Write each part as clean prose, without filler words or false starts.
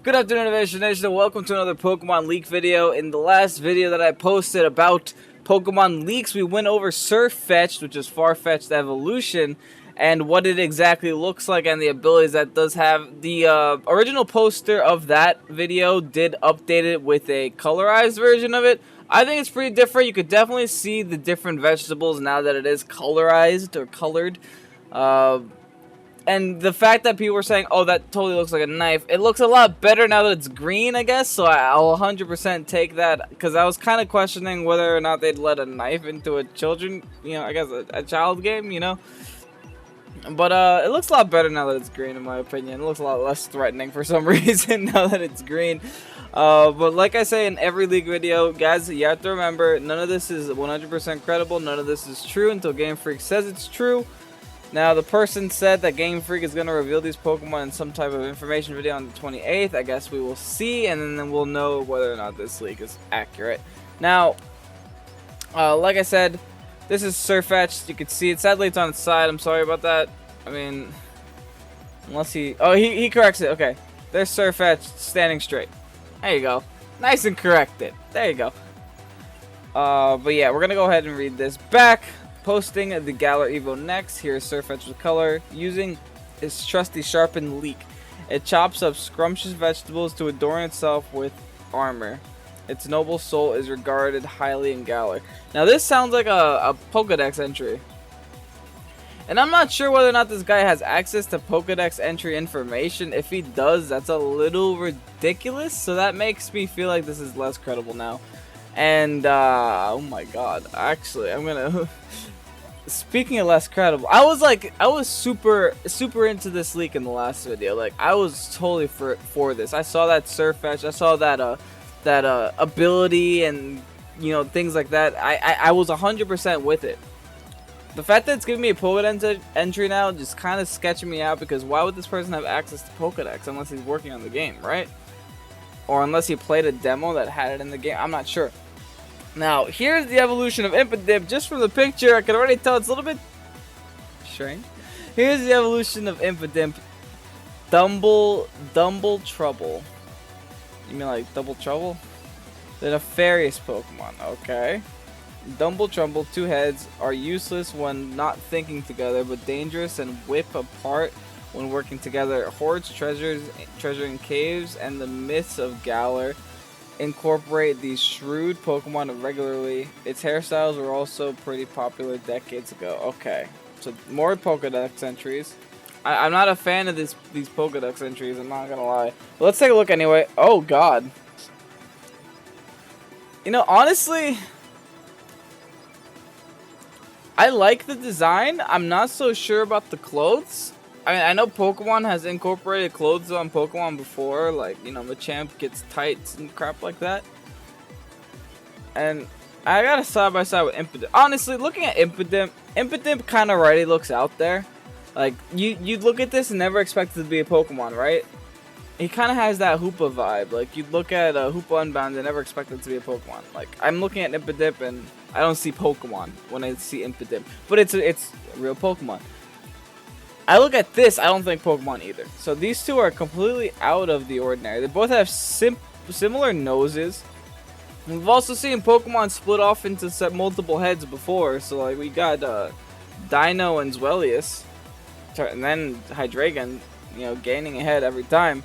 Good afternoon, Innovation Nation, and welcome to another Pokemon leak video. In the last video that I posted about Pokemon leaks, we went over Surfetch'd, which is Farfetch'd Evolution, and what it exactly looks like and the abilities that does have. The original poster of that video did update it with a colorized version of it. I think it's pretty different. You could definitely see the different vegetables now that it is colorized or colored. And the fact that people were saying, oh, that totally looks like a knife, it looks a lot better now that it's green, I guess, so I'll 100% take that, because I was kind of questioning whether or not they'd let a knife into a I guess a child game, But it looks a lot better now that it's green, in my opinion. It looks a lot less threatening for some reason now that it's green. But like I say in every leak video, guys, you have to remember, none of this is 100% credible, none of this is true until GameFreak says it's true. Now, the person said that GameFreak is going to reveal these Pokemon in some type of information video on the 28th. I guess we will see, and then we'll know whether or not this leak is accurate. Now, like I said, this is Surfetch'd. You can see it. Sadly, it's on its side. I'm sorry about that. I mean, unless he... Oh, he corrects it. Okay. There's Surfetch'd standing straight. There you go. Nice and corrected. There you go. But yeah, we're going to go ahead and read this back. Posting the Galar Evo next. Here's Surfetch'd with color using his trusty sharpened leak. It chops up scrumptious vegetables to adorn itself with armor. Its noble soul is regarded highly in Galar. Now this sounds like a Pokedex entry. And I'm not sure whether or not this guy has access to Pokedex entry information. If he does, that's a little ridiculous. So that makes me feel like this is less credible now. And, oh my god, actually, I'm gonna, speaking of less credible, I was super into this leak in the last video. Like, I was totally for this. I saw that Surfetch'd, I saw that ability and, things like that. I was 100% with it. The fact that it's giving me a Pokedex entry now just kind of sketching me out, because why would this person have access to Pokedex unless he's working on the game, right? Or unless he played a demo that had it in the game. I'm not sure. Now, here's the evolution of Impidimp. Just from the picture, I can already tell it's a little bit strange. Here's the evolution of Impidimp. Dumble Trouble. You mean like Double Trouble? The nefarious Pokemon. Okay. Dumble Trouble, 2 heads, are useless when not thinking together, but dangerous and whip apart when working together. Hoards treasure in caves, and the myths of Galar incorporate these shrewd Pokemon regularly. Its hairstyles were also pretty popular decades ago. Okay, so more Pokedex entries. I'm not a fan of these Pokedex entries, I'm not gonna lie. But let's take a look anyway. Oh god. Honestly, I like the design. I'm not so sure about the clothes. I mean, I know Pokemon has incorporated clothes on Pokemon before, like, Machamp gets tights and crap like that. And I got a side-by-side with Impidimp. Honestly, looking at Impidimp kind of already looks out there. Like, you'd look at this and never expect it to be a Pokemon, right? He kind of has that Hoopa vibe. Like, you'd look at Hoopa Unbound and never expect it to be a Pokemon. Like, I'm looking at Impidimp and I don't see Pokemon when I see Impidimp. But it's a real Pokemon. I look at this, I don't think Pokemon either. So these two are completely out of the ordinary. They both have similar noses. We've also seen Pokemon split off into multiple heads before. So like we got Dino and Zweilous, and then Hydreigon, gaining a head every time.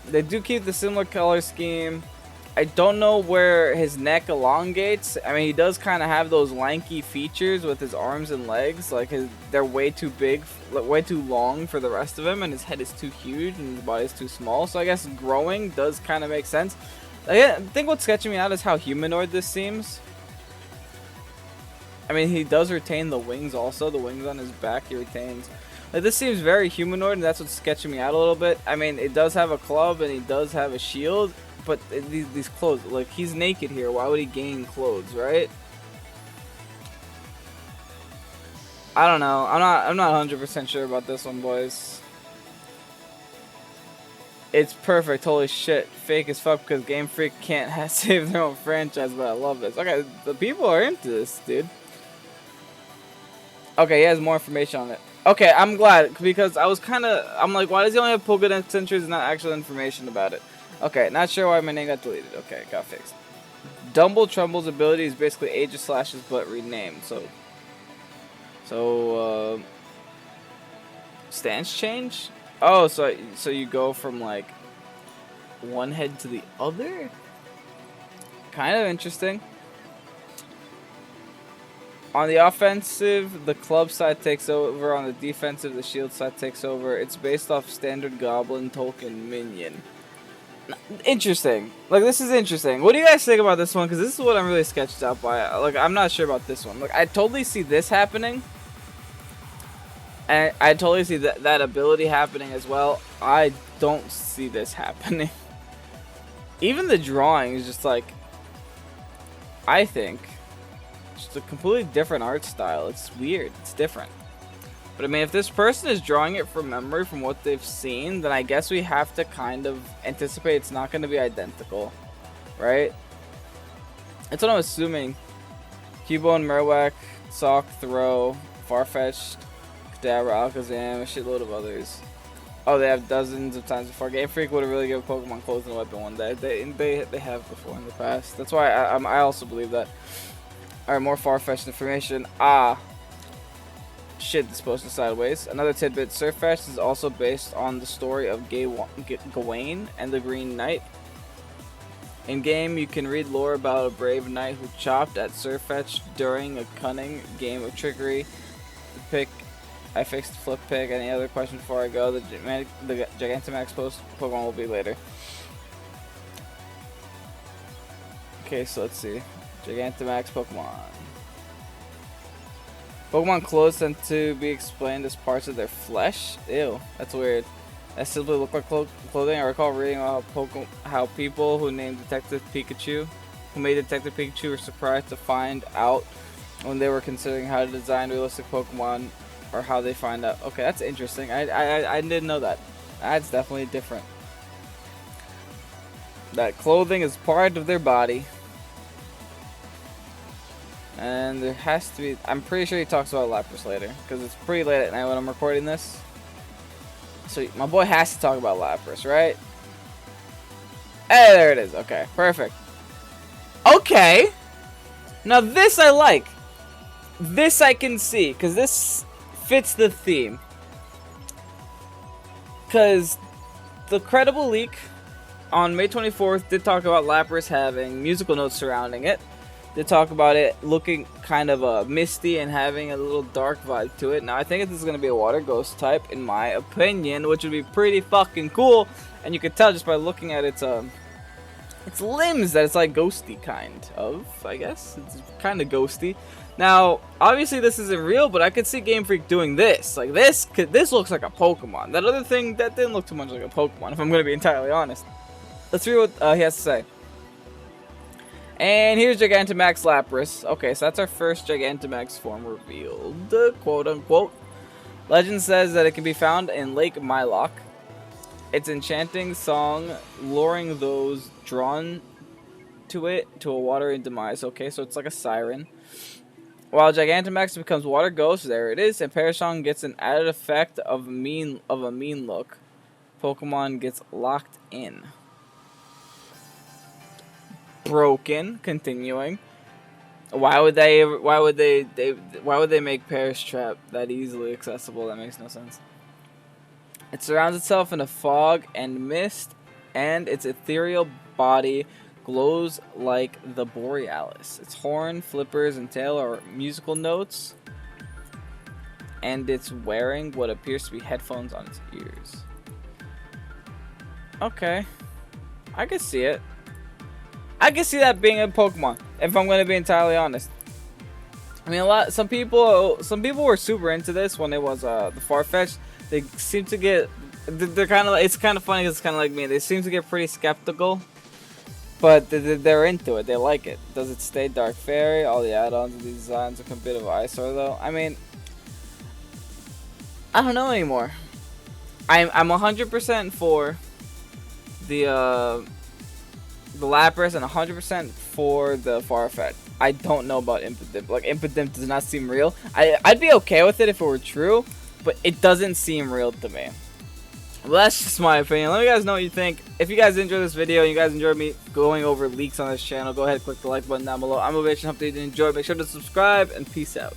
They do keep the similar color scheme. I don't know where his neck elongates. I mean, he does kind of have those lanky features with his arms and legs. Like, they're way too big, way too long for the rest of him, and his head is too huge, and his body is too small. So I guess growing does kind of make sense. I think what's sketching me out is how humanoid this seems. I mean, he does retain the wings also. The wings on his back he retains. Like, this seems very humanoid, and that's what's sketching me out a little bit. I mean, it does have a club, and he does have a shield. But these clothes, like, he's naked here. Why would he gain clothes, right? I don't know. I'm not 100% sure about this one, boys. It's perfect. Holy shit. Fake as fuck because GameFreak can't save their own franchise, but I love this. Okay, the people are into this, dude. Okay, he has more information on it. Okay, I'm glad, because I'm like, why does he only have Pokedex entries and not actual information about it? Okay, not sure why my name got deleted. Okay, got fixed. Dumble Trumble's ability is basically Aegis Slashes but renamed. So stance change? Oh, so you go from like one head to the other? Kind of interesting. On the offensive, the club side takes over. On the defensive, the shield side takes over. It's based off standard Goblin Tolkien minion. Interesting. Like, this is interesting. What do you guys think about this one? Because this is what I'm really sketched out by. Like, I'm not sure about this one. Like, I totally see this happening. And I totally see that ability happening as well. I don't see this happening. Even the drawing is just like, I think, just a completely different art style. It's weird. It's different. But I mean, if this person is drawing it from memory from what they've seen, then I guess we have to kind of anticipate it's not going to be identical, right? That's what I'm assuming. Cubone, Merwak, Sock, Throw, Farfetch'd, Kadabra, Alakazam, a shitload of others. Oh, they have dozens of times before. GameFreak would have really given Pokemon clothes and a weapon one day. They have before in the past. That's why I also believe that. Alright, more far-fetched information. Shit, this posted sideways. Another tidbit. Surfetch'd is also based on the story of Gawain and the Green Knight. In game, you can read lore about a brave knight who chopped at Surfetch'd during a cunning game of trickery. I fixed the flip pick. Any other question before I go? The Gigantamax Pokemon will be later. Okay, so let's see. Gigantamax Pokemon. Pokemon clothes tend to be explained as parts of their flesh. Ew, that's weird. That simply look like clothing. I recall reading about how people who named Detective Pikachu, who made Detective Pikachu, were surprised to find out when they were considering how to design realistic Pokemon, or how they find out. Okay, that's interesting. I didn't know that. That's definitely different. That clothing is part of their body. And there has to be... I'm pretty sure he talks about Lapras later, because it's pretty late at night when I'm recording this. So my boy has to talk about Lapras, right? Hey, there it is. Okay, perfect. Okay. Now this I like. This I can see, because this fits the theme. Because the Credible leak on May 24th did talk about Lapras having musical notes surrounding it. Did talk about it looking kind of misty and having a little dark vibe to it. Now I think this is going to be a water ghost type in my opinion, which would be pretty fucking cool. And you could tell just by looking at its limbs that it's like ghosty kind of, I guess. It's kind of ghosty. Now, obviously this isn't real, but I could see Game Freak doing this. Like this looks like a Pokemon. That other thing, that didn't look too much like a Pokemon, if I'm going to be entirely honest. Let's read what he has to say. And here's Gigantamax Lapras. Okay, so that's our first Gigantamax form revealed, quote unquote. Legend says that it can be found in Lake Mylock. Its enchanting song luring those drawn to it to a watery demise. Okay, so it's like a siren. While Gigantamax becomes Water Ghost, there it is, and Parashon gets an added effect of a mean look. Pokemon gets locked in. Broken. Continuing. Why would they make Perish Trap that easily accessible? That makes no sense. It surrounds itself in a fog and mist, and its ethereal body glows like the Borealis. Its horn, flippers, and tail are musical notes, and it's wearing what appears to be headphones on its ears. Okay, I can see it. I can see that being a Pokemon, if I'm going to be entirely honest. I mean, some people were super into this when it was the Farfetch'd. They seem to get, they're kind of, it's kind of funny because it's kind of like me. They seem to get pretty skeptical, but they're into it. They like it. Does it stay Dark Fairy? All the add-ons and designs are a bit of eyesore though. I mean, I don't know anymore. I'm 100% for the Lapras and 100% for the Farfetch'd. I don't know about Impidimp. Like, Impidimp does not seem real. I'd be okay with it if it were true, but it doesn't seem real to me. Well, that's just my opinion. Let me guys know what you think. If you guys enjoyed this video and you guys enjoyed me going over leaks on this channel, go ahead and click the like button down below. I'm motivation, hope that you enjoyed. Make sure to subscribe, and peace out.